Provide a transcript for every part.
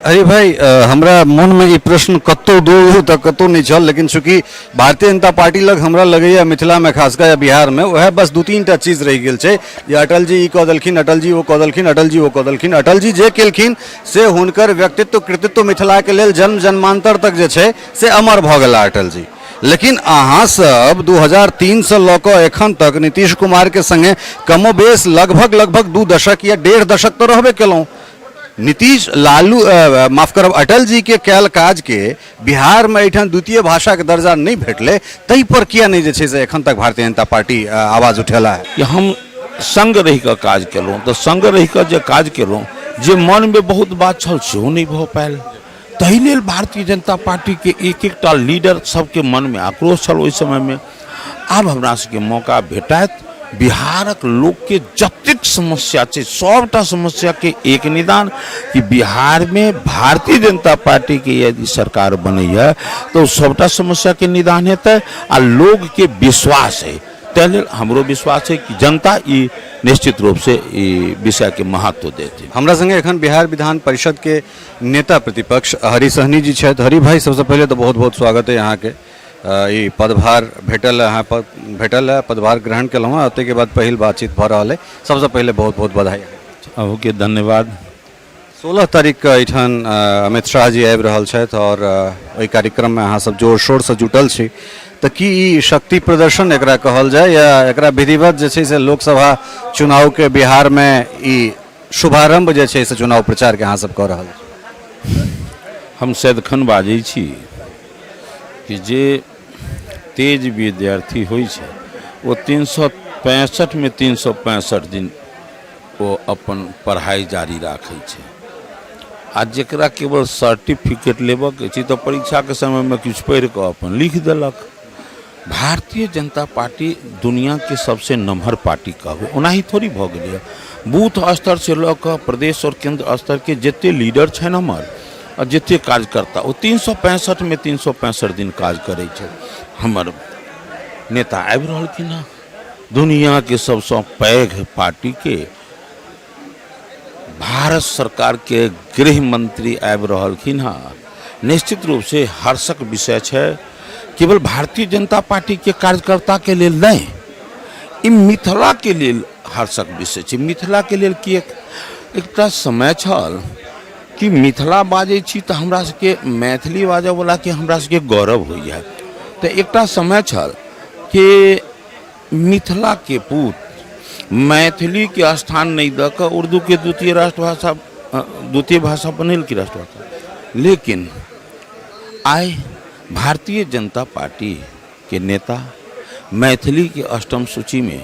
अरे भाई हमरा मन में ये प्रश्न कतो दूर तक कतो नहीं चल, लेकिन चूंकि भारतीय जनता पार्टी लग हमरा लगैया मिथिला में खासकर या बिहार में वह बस दू तीन टा चीज रह गेल छै जे अटल जी ई कह देलखिन, अटल जी वो कह देलखिन, अटल जी वो कह देलखिन। अटल जी जे केलखिन से हुनकर व्यक्तित्व कृतित्व मिथिला के लेल जन्म जन्मांतर तक जे छै से अमर भ गेला अटल जी। लेकिन अहाँ सब 2003 से लऽ कऽ एखन तक नीतीश कुमार के संगे कमोबेश लगभग 2 दशक या 1.5 दशक तो रहबे केलहुँ। नीतीश लालू माफ करब अटल जी के कैल काज के बिहार में एठाम द्वितीय भाषा के दर्जा नहीं भेटले, तै पर किया नहीं जे छै से एखन तक भारतीय जनता पार्टी आवाज उठेला है कि हम संग रहि कऽ काज केलहुँ। तो संग रहि कऽ जे काज केलहुँ जे मन में बहुत बात छल सेहो नहीं भऽ पायल। तहि लेल भारतीय जनता पार्टी के एक एकटा लीडर सबके मन में आक्रोश छल ओहि समय में। आब हमरा सबके मौका भेटत बिहारक लोक के जतेक समस्या छै सबटा समस्या के एक निदान कि बिहार में भारतीय जनता पार्टी के यदि सरकार बनैया तो सबटा समस्या के निदान हेतै आ लोग के विश्वास है। तै लेल हमरो विश्वास है कि जनता ई निश्चित रूप से ई विषय के महत्व देते। हमरा संगे एखन बिहार विधान परिषद के नेता प्रतिपक्ष हरि सहनी जी छथि। हरि भाई सबसे पहले तो बहुत बहुत स्वागत है यहाँ के ई पदभार भेटल है, भेटल है पदभार ग्रहण केलहुँ ओते के बाद पहिल बातचीत भऽ रहल है। सबसे पहले बहुत बहुत बधाई। अहूँके धन्यवाद। 16 तारीख के एठान अमित शाह जी आबि रहल छथि और ओहि कार्यक्रम में अहाँ सब जोर शोर से जुटल छी, तो की ई शक्ति प्रदर्शन एकरा कहल जाए या एकरा विधिवत जे छै से लोकसभा चुनाव के बिहार में ई शुभारंभ जे छै से चुनाव प्रचार के अहाँ सब कऽ रहल छी? हम सदिखन बाजै छी कि जे तेज विद्यार्थी होइ छै वो 365 में 365 दिन वो अपन पढ़ाई जारी राखै छै। आ जकरा केवल सर्टिफिकेट लेबऽ के छै तो परीक्षा के समय में किछु पढ़ि कऽ अपन लिख देलक। भारतीय जनता पार्टी दुनिया के सबसे नम्हर पार्टी कहबै ओनाही थोड़ी भऽ गेलै। बूथ स्तर से लऽ कऽ प्रदेश और केंद्र स्तर के जते लीडर छनि हमर और जते कार्यकर्ता वो 365 में 365 दिन काज करै छै। हमर नेता आबि रहलखिन हँ दुनिया के सबसँ पैघ पार्टी के भारत सरकार के गृह मंत्री आबि रहलखिन हँ। निश्चित रूप से हर्षक विषय छै केवल भारतीय जनता पार्टी के कार्यकर्ता के लेल नहीं, ई मिथिला के लेल हर्षक विषय छै। मिथिला के लेल कि एकटा समय छल कि मिथिला बाजै छी तो हमरा सबके मैथिली बाजै वाला के हमरा सबके गौरव होइए। तो एकटा समय छल कि मिथिला के पूत मैथिली के स्थान नहीं दऽ कऽ उर्दू के द्वितीय भाषा बनेल की राष्ट्रभाषा। लेकिन आइ भारतीय जनता पार्टी के नेता मैथिली के अष्टम सूची में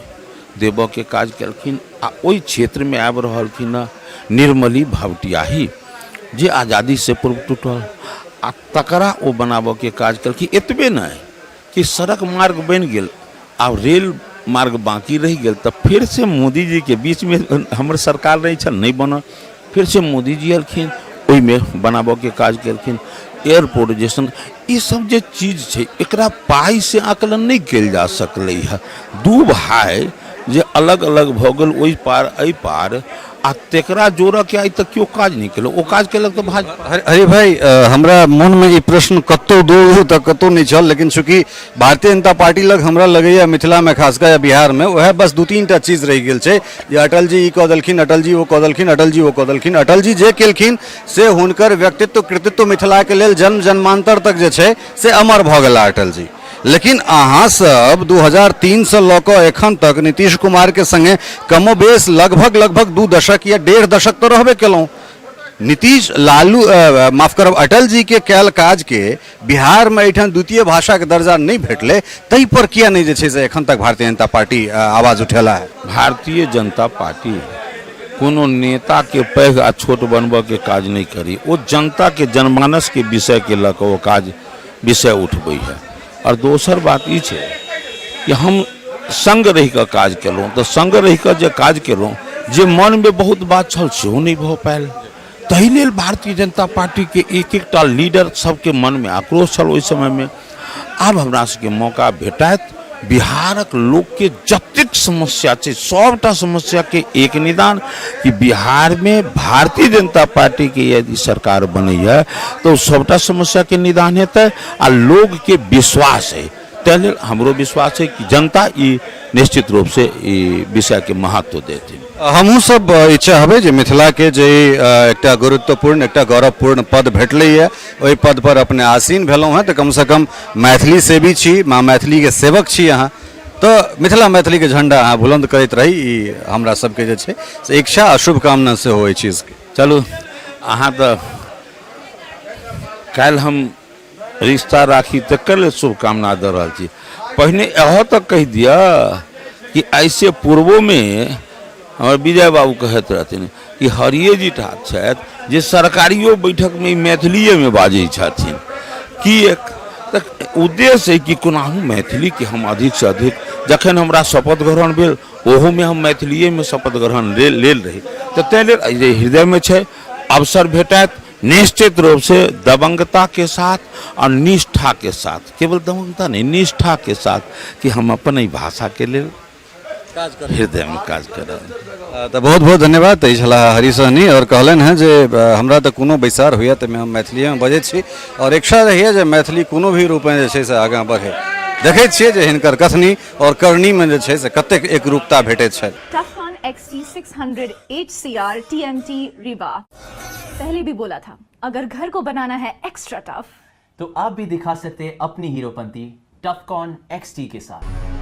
देबऽ के काज केलखिन। आ ओहि क्षेत्र में आबि रहलखिन निर्मली भवटियाही जे आज़ादी से पूर्व टूटल आ तकरा ओ बनाबऽ के काज केलखिन। एतबे नहीं कि सड़क मार्ग बनि गेल आब रेल मार्ग बाकी रह गया, तब फिर से मोदी जी के बीच में हमारे सरकार नहीं छल नहीं बनल, फिर से मोदी जी अलखिन ओहि में बनाबऽ के काज केलखिन। एयरपोर्ट जैसन ये सब जे चीज छै एकरा पाई से आकलन नहीं कल जा सकलै है। दू भाई जे अलग अलग भऽ गेल ओहि पार एहि पार आ तेकरा जोड़ऽ के आइ तक क्यों काज नहीं केलक, ओ काज केलक तो भाजपा। अरे भाई हमरा मन में ये प्रश्न कतो दूर तक कतो नहीं चल, लेकिन चूंकि भारतीय जनता पार्टी लग हमरा लगैया मिथिला में खासकर या बिहार में वह बस दू तीन टा चीज रह गेल छै जे अटल जी ई कह देलखिन, अटल जी वो कह देलखिन, अटल जी वो कह देलखिन। अटल जी जे केलखिन से हुनकर व्यक्तित्व कृतित्व मिथिला के लेल जन्म जन्मांतर तक जे छै से अमर भऽ गेला अटल जी। लेकिन अहाँ सब 2003 से लऽ कऽ एखन तक नीतीश कुमार के संगे कमोबेश लगभग 2 दशक या 1.5 दशक तो रहबे केलहुँ। नीतीश लालू माफ करब अटल जी के कैल काज के बिहार में एठाम द्वितीय भाषा के दर्जा नहीं भेटले, तै पर किया नहीं जे छै से एखन तक भारतीय जनता पार्टी आवाज उठेला है? भारतीय जनता पार्टी कोनो नेता के पैघ आ छोट बनबऽ के काज नहीं करी, वो जनता के जनमानस के विषय के लऽ कऽ वो काज विषय उठबै है। और दोसर बात ई छै कि हम संग रहि कऽ काज केलहुँ। तो संग रहि कऽ जे काज केलहुँ जे मन में बहुत बात छल सेहो नहीं भऽ पायल। तहि लेल भारतीय जनता पार्टी के एक एकटा लीडर सबके मन में आक्रोश छल ओहि समय में। आब हमरा सबके मौका भेटत बिहारक लोग के जतेक समस्या छै सबटा समस्या के एक निदान कि बिहार में भारतीय जनता पार्टी के यदि सरकार बनै है तो सबटा समस्या के निदान हेतै आ लोग के विश्वास है तैं हमरो विश्वास है कि जनता ई निश्चित रूप से ई विषय के महत्व देथिन। हमहूँ सब ई चाहबै जे मिथिला के जे एकटा गुरुत्वपूर्ण एकटा गौरवपूर्ण पद भेटलैए ओहि पद पर अपने आसीन भेलहुँ हैं तो कम से कम मैथिली सेवी छी माँ मैथिली के सेवक छी अहाँ तो मिथिला मैथिली के झंडा अहाँ बुलंद करैत रही ई हमरा सबके जे छै से इच्छा आ शुभकामना से हो चीज के। चलू अहाँ तो काल्हि हम रिश्ता राखी तकर लेल शुभकामना दे रहल छी पहिने यहो तक कह दिया कि ऐसे पूर्वो में हमारे विजय बाबू कहते रहथिन कि हरिये जी ठाक छथि जे सरकारियो बैठक में मैथिलीए में बाजै छथिन कि एक तक उद्देश्य है कि कोनाहु मैथिली के हम अधिक से अधिक जखन हमरा शपथ ग्रहण भेल ओहो में हम मैथिलीए में शपथ ग्रहण लेल रही तो तैं लेल जे हृदय में छै अवसर भेटत निश्चित रूप से दबंगता के साथ और निष्ठा के साथ केवल दबंगता नहीं निष्ठा के साथ कि हम अपन ही भाषा के लिए हृदय में काज करब। तो बहुत बहुत धन्यवाद। तो छला हरि सहनी और कहलन है जे हमरा तो कोनो बैसार होइए तो हम मैथिली में बजै छी और इच्छा रहिए जे मैथिली कोनो भी रूप में जे छै से आगाँ बढ़े देखै छियै जे हिनकर कथनी और करनी में जे छै से कतेक एकरूपता भेटैत छै। टफकॉन XT 600 HCR TMT रीवा पहले भी बोला था अगर घर को बनाना है एक्स्ट्रा टफ तो आप भी दिखा सकते हैं अपनी हीरोपंती टफकॉन XT के साथ।